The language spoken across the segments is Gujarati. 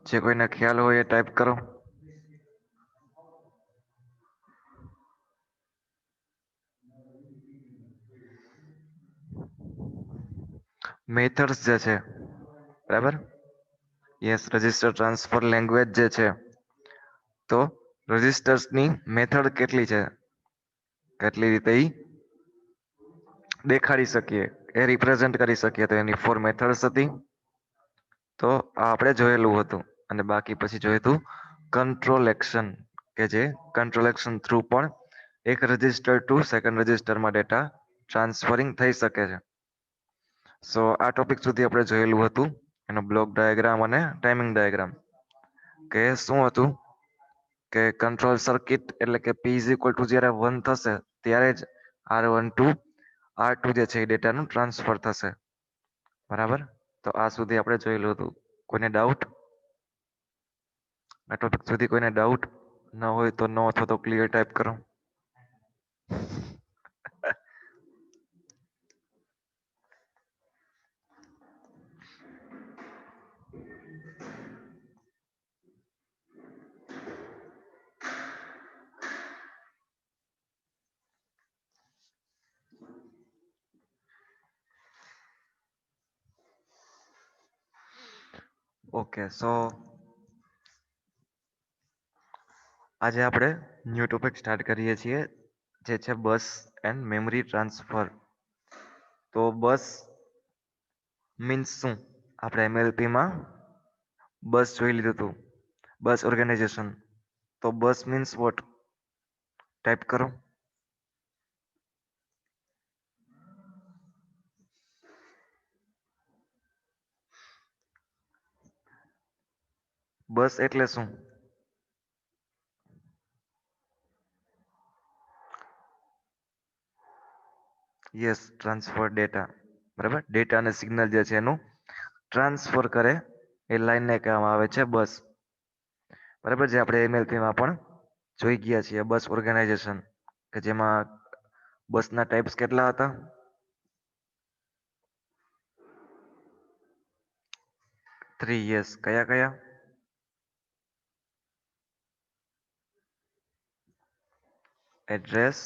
જે કોઈને ખ્યાલ હોય એ ટાઈપ કરો. મેથડ્સ જે છે બરાબર, યસ રજિસ્ટર ટ્રાન્સફર લેંગ્વેજ જે છે, તો રજિસ્ટર્સની મેથડ કેટલી છે, કેટલી રીતે ઈ દેખાડી શકીએ, એ રિપ્રેઝેન્ટ કરી શકીએ, તો એની 4 મેથડ્સ હતી. તો આ આપણે જોયેલું હતું. અને બાકી પછી જોયું હતું કંટ્રોલ એક્શન, કે જે કંટ્રોલ એક્શન થ્રુ પણ એક રજિસ્ટર ટુ સેકન્ડ રજિસ્ટરમાં ડેટા ટ્રાન્સફરિંગ થઈ શકે છે. સો આ ટોપિક સુધી આપણે જોયેલું હતું, એનો બ્લોક ડાયાગ્રામ અને ટાઈમિંગ ડાયાગ્રામ, કે શું હતું કે કંટ્રોલ સર્કિટ એટલે કે P ઇઝ ઇક્વલ ટુ જ્યારે 1 થશે ત્યારે જ R1 ટુ R2 જે છે એ ડેટાનું ટ્રાન્સફર થશે. બરાબર, તો આ સુધી આપણે જોયેલું હતું. કોઈને ડાઉટ? આ ટોપિક સુધી કોઈને ડાઉટ ન હોય તો નો અથવા તો ક્લિયર ટાઈપ કરો. ઓકે, સો આજે આપણે ન્યૂ ટોપિક સ્ટાર્ટ કરીએ છીએ, જે છે બસ એન્ડ મેમરી ટ્રાન્સફર. તો બસ મીન્સ શું? આપણે એમએલપીમાં બસ જોઈ લીધું હતું, બસ ઓર્ગેનાઇઝેશન. તો બસ મીન્સ વોટ? ટાઈપ કરો. બસ એટલે શું? Yes, transfer data. બરાબર, ડેટા અને સિગ્નલ જે છે એનું ટ્રાન્સફર કરે એ લાઈનને કહેવામાં આવે છે બસ. બરાબર, જે આપણે એમએલપીમાં પણ જોઈ ગયા છીએ, બસ ઓર્ગેનાઇઝેશન, કે જેમાં બસના ટાઈપ્સ કેટલા હતા? 3. યસ, કયા કયા? એડ્રેસ,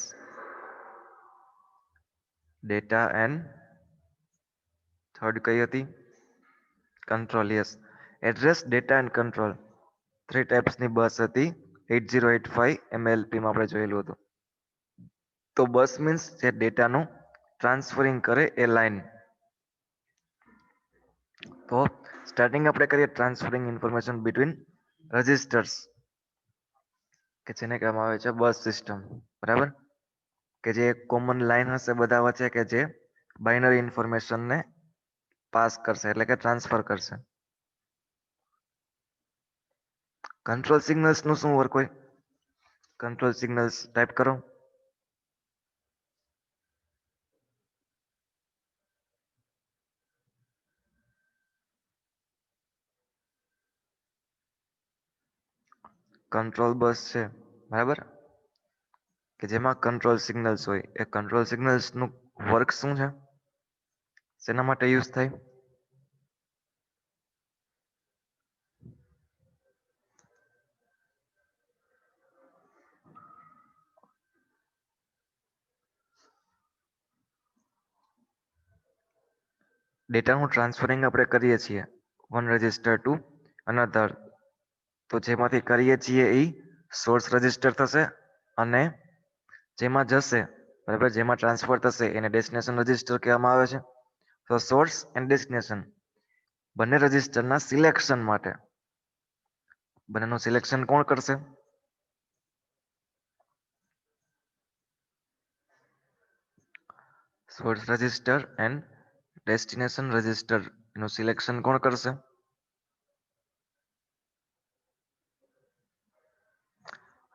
ડેટા એન્ડ થર્ડ કઈ હતી? Control. Yes, address, data and control, 3 ટાઈપ્સની બસ હતી 8085 એમએલપીમાં આપણે જોયેલું હતું. તો બસ મીન્સ જે ડેટાનું ટ્રાન્સફરિંગ કરે એ લાઈન. તો સ્ટાર્ટિંગ આપણે કરીએ ટ્રાન્સફરિંગ ઇન્ફોર્મેશન બિટવીન રજિસ્ટર્સ, કે જેને કહેવામાં આવે છે બસ સિસ્ટમ. બરાબર, કે જે એક કોમન લાઈન હશે બધા વચ્ચે, કે જે બાઇનરી ઇન્ફોર્મેશનને પાસ કરશે, એટલે કે ટ્રાન્સફર કરશે. કંટ્રોલ સિગ્નલ્સ નું શું વર્ક હોય? કંટ્રોલ સિગ્નલ્સ ટાઈપ કરો. કંટ્રોલ બસ છે બરાબર, કે જેમાં કંટ્રોલ સિગ્નલ્સ હોય. એ કંટ્રોલ સિગ્નલ્સ નું વર્ક શું છે? શેના માટે યુઝ થાય? ડેટાનું ટ્રાન્સફરિંગ આપણે કરીએ છીએ વન રજિસ્ટર ટુ અનધર. તો જેમાંથી કરીએ છીએ એ સોર્સ રજિસ્ટર થશે, અને જેમાં જશે, બરાબર, જેમાં ટ્રાન્સફર થશે એને ડેસ્ટિનેશન રજિસ્ટર કહેવામાં આવે છે. તો સોર્સ એન્ડ ડેસ્ટિનેશન બંને રજિસ્ટરના સિલેક્શન માટે, બંનેનું સિલેક્શન કોણ કરશે? Source register and destination register એનું સિલેક્શન કોણ કરશે?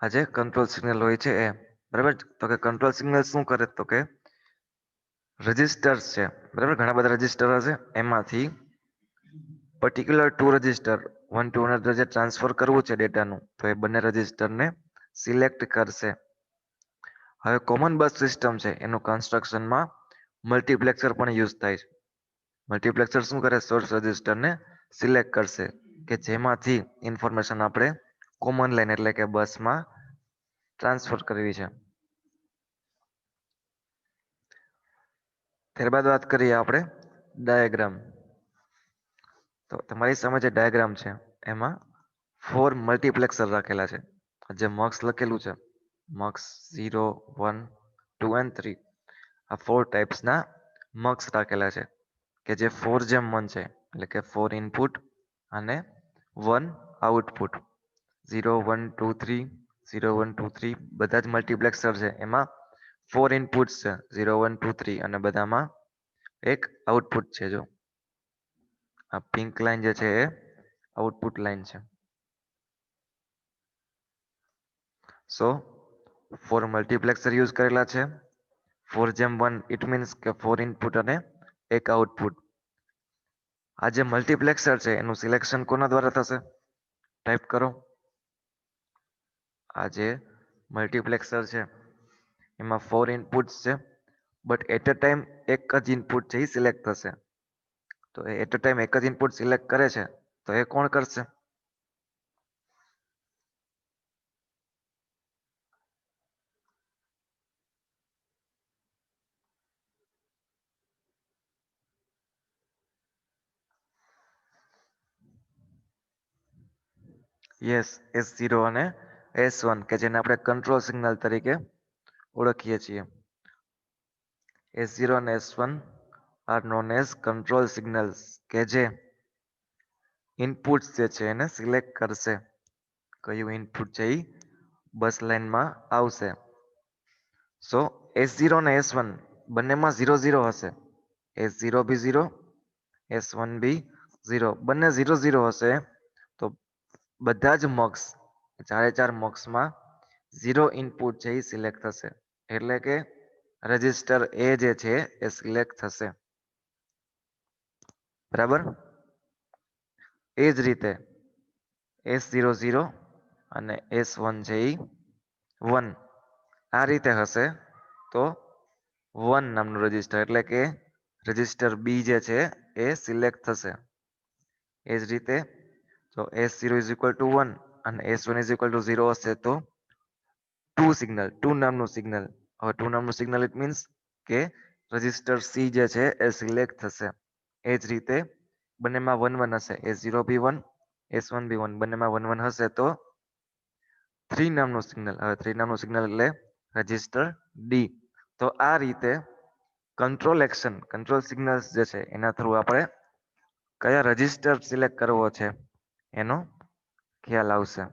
આજે કંટ્રોલ સિગ્નલ હોય છે એ. બરાબર, તો કે કંટ્રોલ સિગ્નલ શું કરે? તો કે રજિસ્ટર્સ છે બરાબર, ઘણા બધા રજિસ્ટર હશે, એમાંથી પર્ટિક્યુલર 2 રજિસ્ટર 1 ટુ અનધર જે ટ્રાન્સફર કરવું છે ડેટાનું, તો એ બંને રજિસ્ટરને સિલેક્ટ કરશે. હવે કોમન બસ સિસ્ટમ છે એનું કન્સ્ટ્રક્શનમાં મલ્ટીપ્લેક્સર પણ યુઝ થાય છે. મલ્ટીપ્લેક્સર શું કરે? સોર્સ રજિસ્ટરને સિલેક્ટ કરશે કે જેમાંથી ઇન્ફોર્મેશન આપણે કોમન લાઈન એટલે કે બસમાં ટ્રાન્સફર કરવી છે. ત્યારબાદ વાત કરીએ આપણે ડાયાગ્રામ. તો તમારી સામે જે ડાયાગ્રામ છે એમાં 4 મલ્ટીપ્લેક્સર રાખેલા છે. જે મક્સ લખેલું છે, મક્સ 0, 1, 2 and 3, આ 4 ટાઈપ્સના મક્સ રાખેલા છે કે જે 4 જેમ 1 છે, એટલે કે 4 ઇનપુટ અને 1 આઉટપુટ. 0, 1, 2, 3, 0, 1, 2, 3 બધા જ મલ્ટીપ્લેક્સર છે એમાં 4 ઇનપુટ્સ છે, 0, 1, 2, 3, અને બધામાં એક આઉટપુટ છે. જો આ પિંક લાઈન જે છે એ આઉટપુટ લાઈન છે. સો 4 મલ્ટીપ્લેક્સર યુઝ કરેલા છે. 4 જેમ 1 ઇટ મીન્સ કે 4 ઇનપુટ અને એક આઉટપુટ. આ જે મલ્ટીપ્લેક્સર છે એનું સિલેક્શન કોના દ્વારા થશે? ટાઈપ કરો. આ જે મલ્ટીપ્લેક્સર છે એમાં 4 ઇનપુટ્સ છે, બટ એટ અ ટાઈમ એક જ ઇનપુટ છે એ સિલેક્ટ થશે. તો એટ અ ટાઈમ એક જ ઇનપુટ સિલેક્ટ કરે છે, તો એ કોણ કરશે? યસ, S0 અને S1 કે જેને આપણે કંટ્રોલ સિગ્નલ તરીકે ઓળખીએ છીએ. S0 અને S1 are known as control signals કે જે ઇનપુટ્સ જે છે એને સિલેક્ટ કરશે. કયું ઇનપુટ છે એ બસ લાઇનમાં આવશે. સો S0 અને S1 બંનેમાં 0 0 હશે. S0 બી 0, S1 બી 0, બંને 0 0 હશે. તો બધા જ મક્સ, ચારે ચાર મક્સમાં 0 ઇનપુટ છે એ સિલેક્ટ થશે. એટલે કે રજિસ્ટર એ જે છે એ સિલેક્ટ થશે. બરાબર. એ જ રીતે S00 અને S1 છે એ 1 આ રીતે હશે તો 1 નામનું રજિસ્ટર એટલે કે રજિસ્ટર બી જે છે એ સિલેક્ટ થશે. એ જ રીતે જો S0 ઇઝ ઇક્વલ ટુ 1 અને S1 ઇઝ ઇક્વલ ટુ 0 હશે તો 2 સિગ્નલ, 2 નામનું સિગ્નલ. હવે 2 નામનું સિગ્નલ ઇટ મીન્સ કે રજિસ્ટર સી જે છે એ સિલેક્ટ થશે. એ જ રીતે બંનેમાં 1 1 હશે. S0 બી 1, S1 બી 1, બંનેમાં 1 1 હશે તો 3 નામનું સિગ્નલ. હવે 3 નામનું સિગ્નલ એટલે રજિસ્ટર ડી. તો આ રીતે કંટ્રોલ સિગ્નલ્સ જે છે એના થ્રુ આપણે કયા રજિસ્ટર સિલેક્ટ કરવો છે એનો ખ્યાલ આવશે.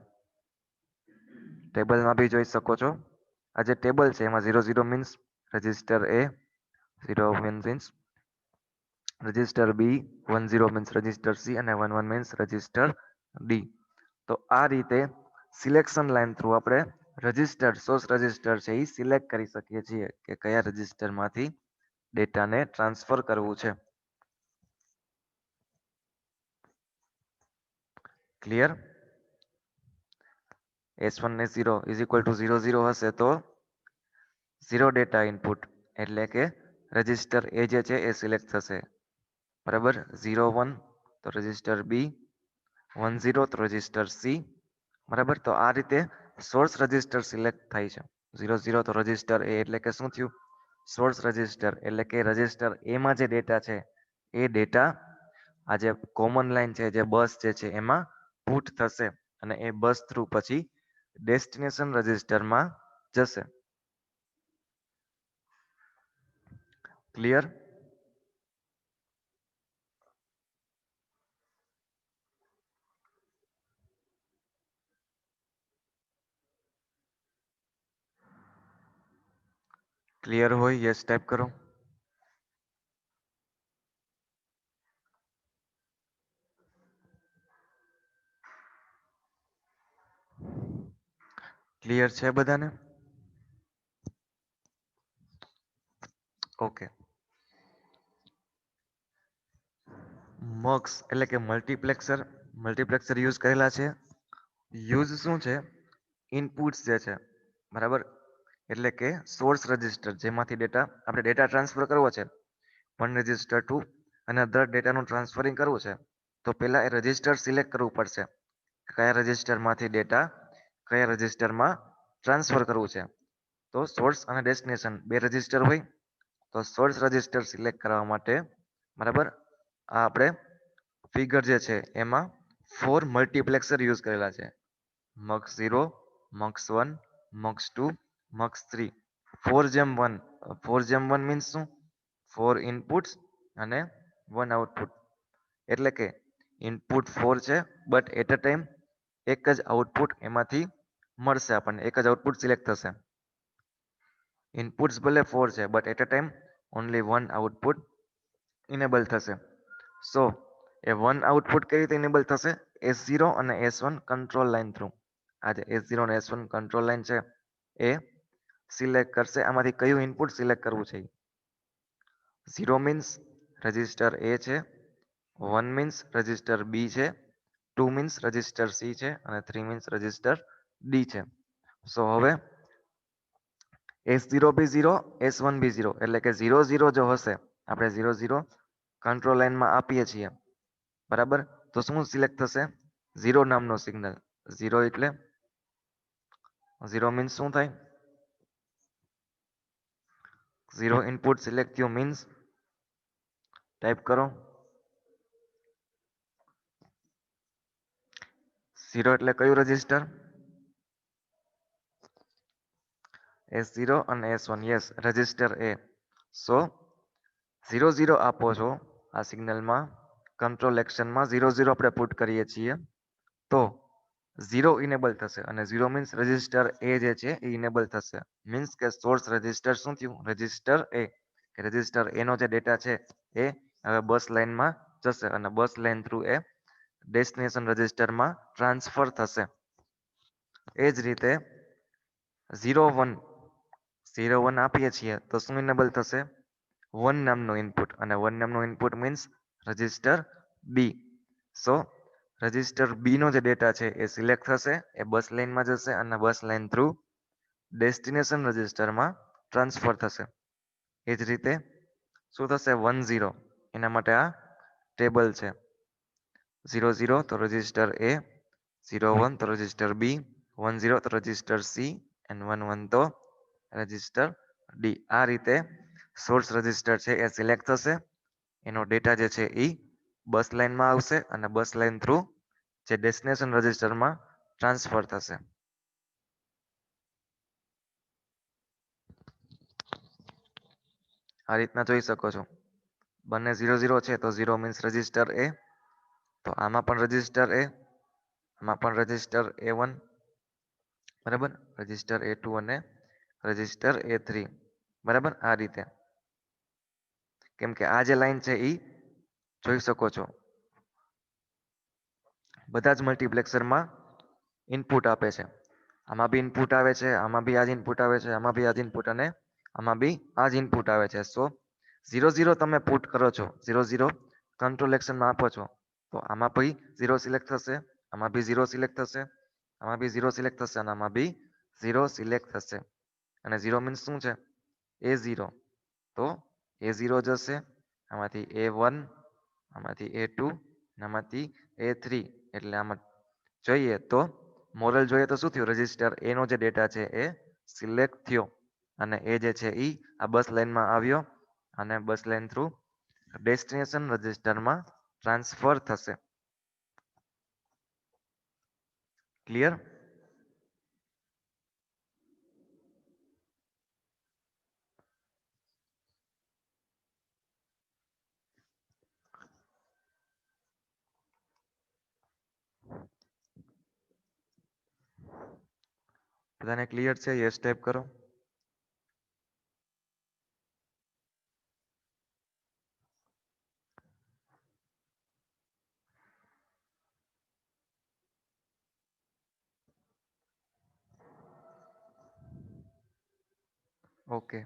ટેબલમાં બી જોઈ શકો છો. આ જે ટેબલ છે એમાં 0 0 મીન્સ રજિસ્ટર એ, 0 મીન્સ રજિસ્ટર બી, 1 0 મીન્સ રજિસ્ટર સી અને 1 1 મીન્સ રજિસ્ટર ડી. તો આ રીતે સિલેક્શન લાઈન થ્રુ આપણે સોર્સ રજિસ્ટર છે એ સિલેક્ટ કરી શકીએ છીએ કે કયા રજિસ્ટરમાંથી ડેટાને ટ્રાન્સફર કરવું છે. ક્લિયર? S1 ને 0 ઇઝ ઇક્વલ ટુ 0 0 હશે તો 0 ડેટા ઇનપુટ એટલે કે રજિસ્ટર એ જે છે એ સિલેક્ટ થશે. બરાબર. 0 1 તો રજિસ્ટર બી, 1 0 તો રજિસ્ટર સી. બરાબર. તો આ રીતે સોર્સ રજિસ્ટર સિલેક્ટ થાય છે. 0 0 તો રજિસ્ટર એ એટલે કે શું થયું? સોર્સ રજિસ્ટર એટલે કે રજિસ્ટર એમાં જે ડેટા છે એ ડેટા આ જે કોમન લાઈન છે, જે બસ જે છે એમાં પુટ થશે અને એ બસ થ્રુ પછી ડેસ્ટિનેશન રજિસ્ટરમાં જશે. ક્લિયર? ક્લિયર હોય યસ ટાઈપ કરો. ક્લિયર છે બધાને? ઓકે. મક્સ એટલે કે મલ્ટીપ્લેક્સર યુઝ કરેલા છે. યુઝ શું છે? ઇનપુટ્સ જે છે, બરાબર, એટલે કે સોર્સ રજિસ્ટર જેમાંથી આપણે ડેટા ટ્રાન્સફર કરવો છે, વન રજિસ્ટર ટુ અને અધર ડેટાનું ટ્રાન્સફરિંગ કરવું છે, તો પહેલા એ રજિસ્ટર સિલેક્ટ કરવું પડશે, કયા રજિસ્ટરમાંથી ડેટા કયા રજિસ્ટરમાં ટ્રાન્સફર કરવું છે. તો સોર્સ અને ડેસ્ટિનેશન બે રજિસ્ટર હોય, તો સોર્સ રજિસ્ટર સિલેક્ટ કરવા માટે બરાબર આ આપણે ફિગર જે છે એમાં 4 મલ્ટીપ્લેક્સર યુઝ કરેલા છે. મક્સ 0, મક્સ 1, મક્સ 2, મક્સ 3. 4:1. 4:1 મીન્સ શું? 4 ઇનપુટ્સ અને 1 આઉટપુટ. એટલે કે ઇનપુટ 4 છે, બટ એટ અ ટાઈમ એક જ આઉટપુટ એમાંથી મળશે આપણને, એક જ આઉટપુટ સિલેક્ટ થશે. ઇનપુટ્સ ભલે 4 છે, but at a time only 1 output enable થશે. સો એ 1 આઉટપુટ કઈ રીતે ઇનેબલ થશે? S0 અને S1 કંટ્રોલ લાઇન થ્રુ. આ જે S0 અને S1 કંટ્રોલ લાઇન છે એ સિલેક્ટ કરશે આમાંથી કયું ઇનપુટ સિલેક્ટ કરવું છે. 0 મીન્સ રજિસ્ટર A છે, 1 મીન્સ રજિસ્ટર B છે, 2 મીન્સ રજિસ્ટર C છે અને 3 મીન્સ રજિસ્ટર D છે. સો હવે S0 બી 0, S1 બી 0, એટલે કે 0 0 જો હશે, આપણે 0 0 કંટ્રોલ લાઇનમાં આપીએ છીએ બરાબર, તો શું સિલેક્ટ થશે? 0 નામનો સિગ્નલ. 0 એટલે 0 મીન્સ શું થાય? 0 ઇનપુટ સિલેક્ટ થયું મીન્સ ટાઈપ કરો. 0 એટલે કયું રજિસ્ટર? S0 અને S1, યસ રજિસ્ટર A. સો 0 0 આપો છો આ સિગ્નલમાં, કંટ્રોલ એક્શનમાં 0 0 આપણે પુટ કરીએ છીએ તો 0 ઇનેબલ થશે અને 0 મીન્સ રજિસ્ટર A જે છે એ ઇનેબલ થશે. મીન્સ કે સોર્સ રજિસ્ટર શું થયું? Register A. કે રજિસ્ટર A નો જે ડેટા છે એ હવે બસ લાઇનમાં જશે અને બસ લાઇન થ્રુ એ ડેસ્ટિનેશન રજિસ્ટરમાં ટ્રાન્સફર થશે. એ જ રીતે 0 1 0 1 આપીએ છીએ તો શું ઇનેબલ થશે? 1 નામનું ઇનપુટ, અને 1 નામનું ઇનપુટ મીન્સ રજિસ્ટર B. સો રજિસ્ટર B નો જે ડેટા છે એ સિલેક્ટ થશે, એ બસ લાઇનમાં જશે અને બસ લાઇન થ્રુ ડેસ્ટિનેશન રજિસ્ટરમાં ટ્રાન્સફર થશે. એ જ રીતે શું થશે? 1 0, એના માટે આ ટેબલ છે. 0 0 તો રજિસ્ટર A, 0 1 તો રજિસ્ટર B, 1 0 તો રજિસ્ટર C and 1 1 તો રજિસ્ટર D. આ રીતે સોર્સ રજિસ્ટર છે એ સિલેક્ટ થશે, એનો ડેટા જે છે એ બસ લાઇનમાં આવશે અને બસ લાઇન થ્રુ જે ડેસ્ટિનેશન રજિસ્ટરમાં ટ્રાન્સફર થશે. આ રીતના જોઈ શકો છો. બંને 0 0 છે તો 0 મીન્સ રજિસ્ટર A, તો આમાં પણ રજિસ્ટર A, આમાં પણ રજિસ્ટર A1 બરાબર, રજિસ્ટર A2 અને રજિસ્ટર A3 બરાબર. આ રીતે કેમ કે આ જે લાઈન છે એ જોઈ શકો છો બધા જ મલ્ટીપ્લેક્સરમાં ઇનપુટ આપે છે. આમાં બી ઇનપુટ આવે છે, આમાં બી આ જ ઇનપુટ આવે છે, આમાં બી આ જ ઇનપુટ અને આમાં બી આ જ ઇનપુટ આવે છે. સો 0 0 તમે પુટ કરો છો, 0 0 કંટ્રોલ એક્શનમાં આપો છો, તો આમાં બી 0 સિલેક્ટ થશે, આમાં બી 0 સિલેક્ટ થશે, આમાં બી 0 સિલેક્ટ થશે અને આમાં બી 0 સિલેક્ટ થશે. અને 0 મીન્સ શું છે? A0. તો A0 જશે, આમાંથી A1, આમાંથી A2, આમાંથી A3. એટલે આમાં જોઈએ તો મોરલ જોઈએ તો શું થયું? રજિસ્ટર A નો જે ડેટા છે એ સિલેક્ટ થયો અને એ જે છે એ આ બસ લાઇનમાં આવ્યો અને બસ લાઇન થ્રુ ડેસ્ટિનેશન રજિસ્ટરમાં ટ્રાન્સફર થશે. ક્લિયર? બધાને ક્લિયર છે? યસ ટાઈપ કરો. ઓકે,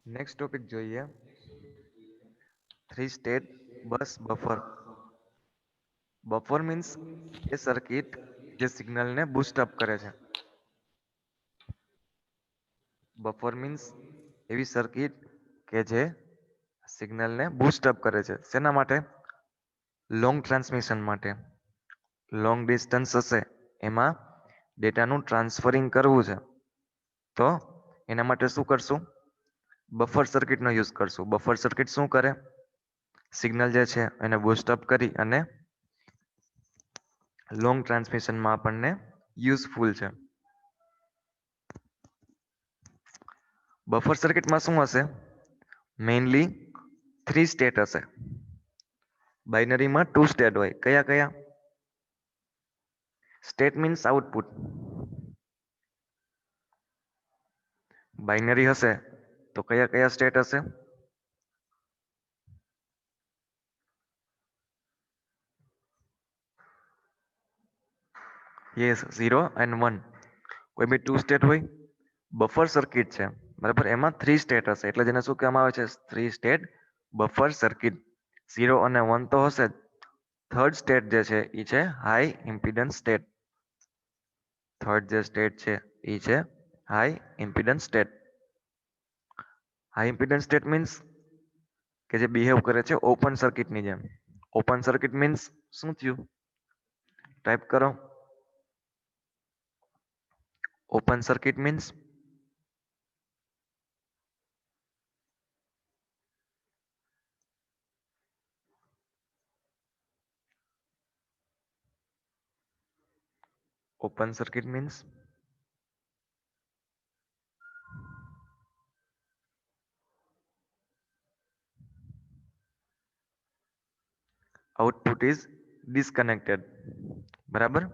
નેક્સ્ટ ટોપિક જોઈએ. 3 સ્ટેટ બસ બફર. બફર મીન્સ એ સર્કિટ જે સિગ્નલને બૂસ્ટ અપ કરે છે. બફર મીન્સ એવી સર્કિટ કે જે સિગ્નલને બૂસ્ટ અપ કરે છે. શેના માટે? લોંગ ટ્રાન્સમિશન માટે લોંગ ડિસ્ટન્સ હશે એમાં ડેટાનું ટ્રાન્સફરિંગ કરવું છે તો એના માટે શું કરશું? બફર સર્કિટનો યુઝ કરશું. બફર સર્કિટ શું કરે? સિગ્નલ જે છે એને બૂસ્ટ અપ કરી અને લોંગ ટ્રાન્સમિશનમાં આપણને યુઝફુલ છે. બફર સર્કિટમાં શું હશે? મેઇનલી 3 સ્ટેટ હશે. બાઇનરીમાં 2 સ્ટેટ હોય. કયા કયા? State means output. બાઇનરી હશે તો કયા કયા સ્ટેટ હશે? Yes, 0 and 1. કોઈ બી 2 સ્ટેટ હોય. બફર સર્કિટ છે બરાબર, એમાં 3 સ્ટેટ હશે એટલે જેને શું કહેવામાં આવે છે? 3 સ્ટેટ બફર સર્કિટ. 0 અને 1 તો હશે જ. થર્ડ સ્ટેટ જે છે એ છે હાઈ ઇમ્પિડન્સ સ્ટેટ. થર્ડ જે સ્ટેટ છે એ છે high impedance state. High impedance state means કે જે બિહેવ કરે છે ઓપન સર્કિટની જેમ. ઓપન સર્કિટ મીન્સ શું થયું? ટાઈપ કરો. Open circuit means open circuit means output is disconnected. બરાબર,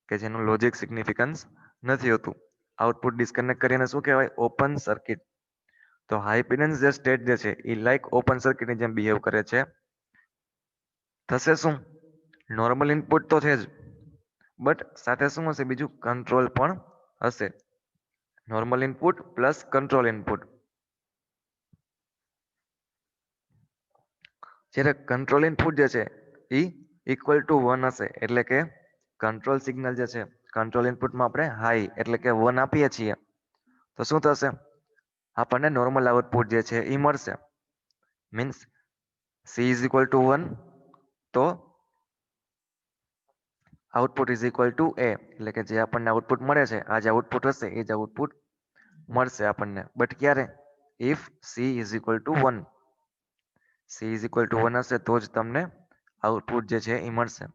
કે જેનું લોજિક સિગ્નિફિકન્સ નથી હોતું. આઉટપુટ ડિસ્કનેક્ટ કરીને શું કહેવાય? Open circuit. તો હાઈ ઇમ્પિડન્સ જે સ્ટેટ જે છે એ લાઈક ઓપન સર્કિટની જેમ બિહેવ કરે છે. થશે શું? નોર્મલ ઇનપુટ તો છે જ, બટ સાથે શું હશે? બીજું કંટ્રોલ પણ હશે. Normal input plus control input. જ્યારે કંટ્રોલ ઇનપુટ જે છે એ ઇક્વલ ટુ 1 હશે એટલે કે કંટ્રોલ સિગ્નલ જે છે કંટ્રોલ ઇનપુટમાં આપણે હાઈ એટલે કે 1 આપીએ છીએ તો શું થશે? આપણને નોર્મલ આઉટપુટ જે છે એ મળશે. Means she is equal to 1 તો આઉટપુટ ઇઝ ઇક્વલ ટુ એ, એટલે કે જે આપણને આઉટપુટ મળે છે આ જે આઉટપુટ હશે એ જ આઉટપુટ મળશે આપણને. બટ ક્યારે? If she is equal to 1. She is equal to 1 હશે તો જ તમને આઉટપુટ જે છે એ મળશે.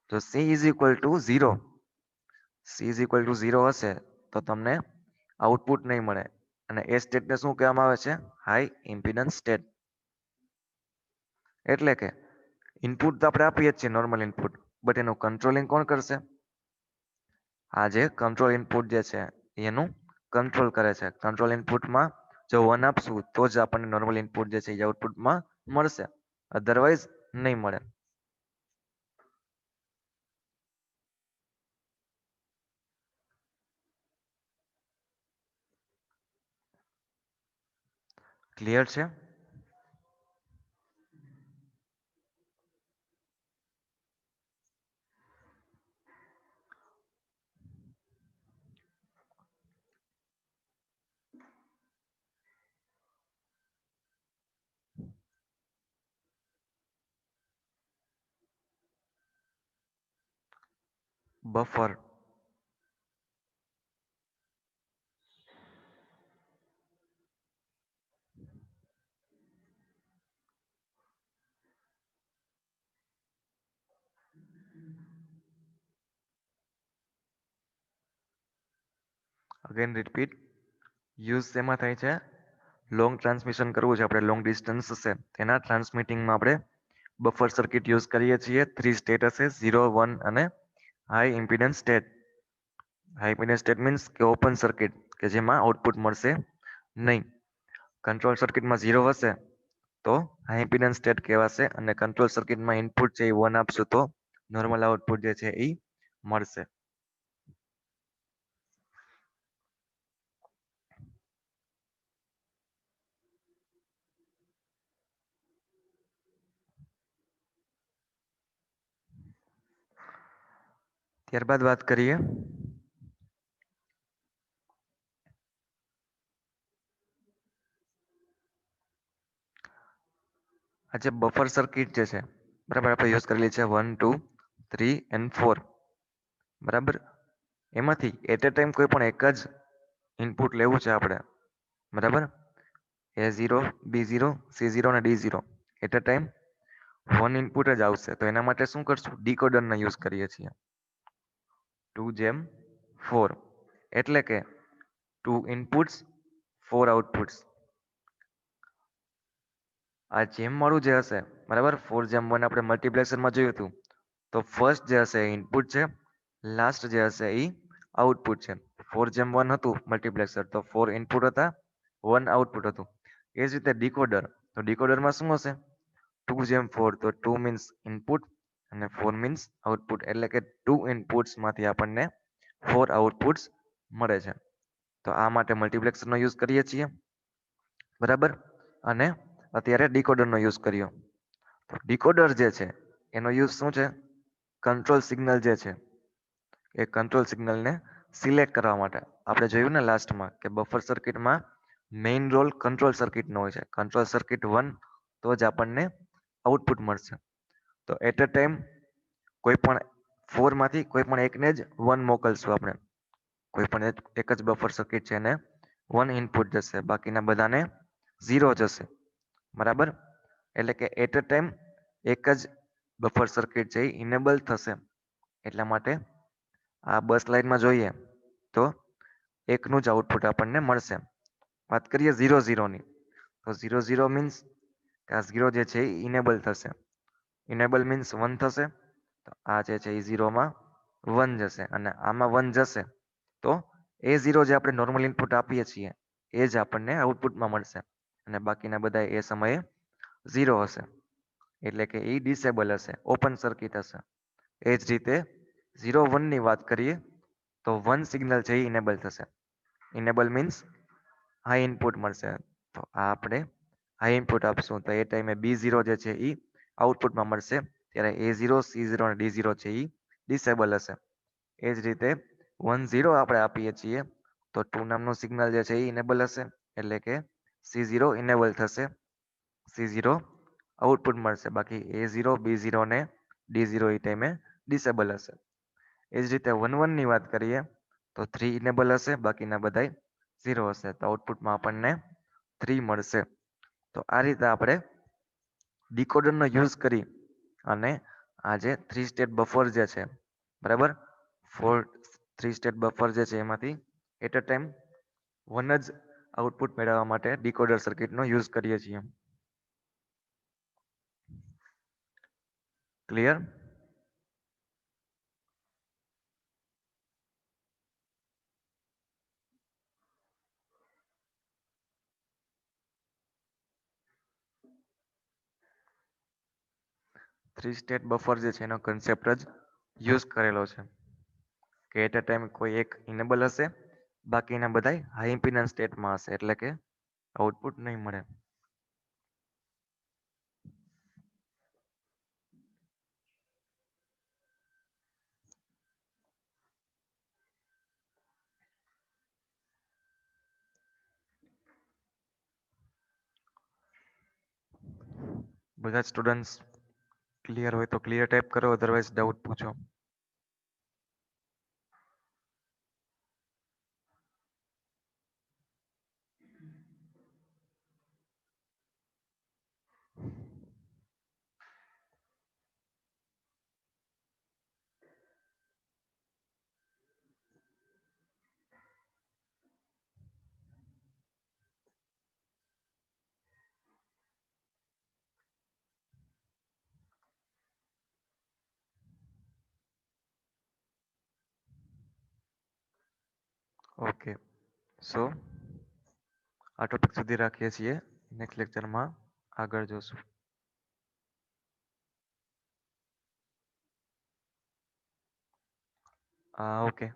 તો she is equal to 0. She is equal to 0 હશે તો તમને આઉટપુટ નહીં મળે. અને એ સ્ટેટને શું કહેવામાં આવે છે? High impedance state. એટલે કે ઇનપુટ તો આપણે આપીએ જ છીએ નોર્મલ ઇનપુટ, બટ એનું કંટ્રોલિંગ કોણ કરશે? આ જે કંટ્રોલ ઇનપુટ જે છે એનું કંટ્રોલ કરે છે. કંટ્રોલ ઇનપુટમાં જો 1 આપશું તો જ આપણને નોર્મલ ઇનપુટ જે છે એ આઉટપુટમાં મળશે, અધરવાઇઝ નહીં મળે. ક્લિયર છે? બફર. Again repeat. યુઝ શેમાં થાય છે? લોંગ ટ્રાન્સમિશન કરવું છે આપણે, લોંગ ડિસ્ટન્સ હશે તેના ટ્રાન્સમિટિંગમાં આપણે બફર સર્કિટ યુઝ કરીએ છીએ. 3 સ્ટેટ હશે, 0, 1 અને high impedance state. High impedance state means કે ઓપન સર્કિટ કે જેમાં આઉટપુટ મળશે નહીં. કંટ્રોલ સર્કિટમાં 0 હશે તો હાઈ ઇમ્પિડન્સ સ્ટેટ કહેવાશે અને કંટ્રોલ સર્કિટમાં ઇનપુટ છે એ 1 આપશું તો નોર્મલ આઉટપુટ જે છે એ મળશે. ત્યારબાદ વાત કરીએ આ જે બફર સર્કિટ જે છે બરાબર, આપણે યુઝ કરેલી છે 1 2 3 એન્ડ 4. બરાબર, એમાંથી એટ એ ટાઈમ કોઈ પણ એક જ ઇનપુટ લેવું છે આપણે. બરાબર, A0 B0 C0 અને D0 at a time one input જ આવશે. તો એના માટે શું કરશું, ડીકોડરનો યુઝ કરીએ છીએ. 2/4 એટલે કે 2 ઇનપુટ્સ 4 આઉટપુટ્સ. આ જેમ વાળું જે હશે, બરાબર, 4/1 આપણે મલ્ટીપ્લેક્સરમાં જોયું હતું. તો ફર્સ્ટ જે હશે એ ઇનપુટ છે, લાસ્ટ જે હશે એ આઉટપુટ છે. 4/1 હતું મલ્ટીપ્લેક્સર, તો 4 ઇનપુટ હતા, 1 આઉટપુટ હતું. એ જ રીતે ડીકોડર, તો ડીકોડરમાં શું હશે, 2/4, તો 2 મીન્સ ઇનપુટ અને 4 મીન્સ આઉટપુટ, એટલે કે 2 ઇનપુટ્સ માંથી આપણને 4 આઉટપુટ્સ મળે છે. તો આ માટે મલ્ટીપ્લેક્સરનો યુઝ કરીએ છીએ. બરાબર, અને અત્યારે ડીકોડરનો યુઝ કર્યો. તો ડીકોડર જે છે એનો યુઝ શું છે, કંટ્રોલ સિગ્નલ જે છે એ કંટ્રોલ સિગ્નલને સિલેક્ટ કરવા માટે. આપણે જોયું ને લાસ્ટમાં કે બફર સર્કિટમાં મેઇન રોલ કંટ્રોલ સર્કિટનો હોય છે. કંટ્રોલ સર્કિટ 1 તો જ આપણને આઉટપુટ મળશે. તો એટ અ ટાઈમ કોઈ પણ 4 માંથી કોઈ પણ એકને જ 1 મોકલશું આપણે. કોઈ પણ એક જ બફર સર્કિટ છે એને 1 ઇનપુટ જશે, બાકીના બધાને 0 જશે. બરાબર, એટલે કે એટ અ ટાઈમ એક જ બફર સર્કિટ છે એ ઇનેબલ થશે. એટલા માટે આ બસ લાઇનમાં જોઈએ તો એકનું જ આઉટપુટ આપણને મળશે. વાત કરીએ 0 0 ની, તો 0 0 મીન્સ કે આ 0 જે છે એ ઇનેબલ થશે. ઇનેબલ મીન્સ 1 થશે. તો આ જે છે એ 0માં 1 જશે અને આમાં 1 જશે. તો A0 જે આપણે નોર્મલ ઇનપુટ આપીએ છીએ એ જ આપણને આઉટપુટમાં મળશે, અને બાકીના બધા એ સમયે 0 હશે. એટલે કે એ ડિસેબલ હશે, ઓપન સર્કિટ હશે. એ જ રીતે 0 1 ની વાત કરીએ તો 1 સિગ્નલ છે એ ઇનેબલ થશે. ઇનેબલ મીન્સ હાઈ ઇનપુટ મળશે. તો આ આપણે હાઈ ઇનપુટ આપશું તો એ ટાઈમે B0 જે છે એ આઉટપુટમાં મળશે. ત્યારે A0 C0 અને D0 છે એ ડિસેબલ હશે. એ જ રીતે 1 0 આપણે આપીએ છીએ તો 2 નામનું સિગ્નલ જે છે એ ઇનેબલ હશે. એટલે કે C0 ઇનેબલ થશે, C0 આઉટપુટ મળશે. બાકી A0 B0 ને D0 એ ટાઈમે ડિસેબલ હશે. એ જ રીતે 1 1 ની વાત કરીએ તો 3 ઇનેબલ હશે, બાકીના બધાય 0 હશે. તો આઉટપુટમાં આપણને 3 મળશે. તો આ રીતે આપણે ડીકોડરનો યુઝ કરી અને આ જે 3 સ્ટેટ બફર જે છે, બરાબર, 3 સ્ટેટ બફર જે છે એમાંથી એટ અ ટાઈમ 1 જ આઉટપુટ મેળવવા માટે ડીકોડર સર્કિટનો યુઝ કરીએ છીએ. ક્લિયર? 3 સ્ટેટ બફર જે છે એનો કન્સેપ્ટ જ યુઝ કરેલો છે કે એટ અ ટાઈમ કોઈ એક ઇનેબલ હશે, બાકીના બધાય હાઈ ઇમ્પિડન્સ સ્ટેટમાં હશે, એટલે કે આઉટપુટ નહીં મળે. બધા સ્ટુડન્ટ્સ ક્લિયર હોય તો ક્લિયર ટાઈપ કરો, અધરવાઇઝ ડાઉટ પૂછો. ઓકે, સો આ ટોપિક સુધી રાખીએ છીએ. નેક્સ્ટ લેક્ચરમાં આગળ જોશું. ઓકે.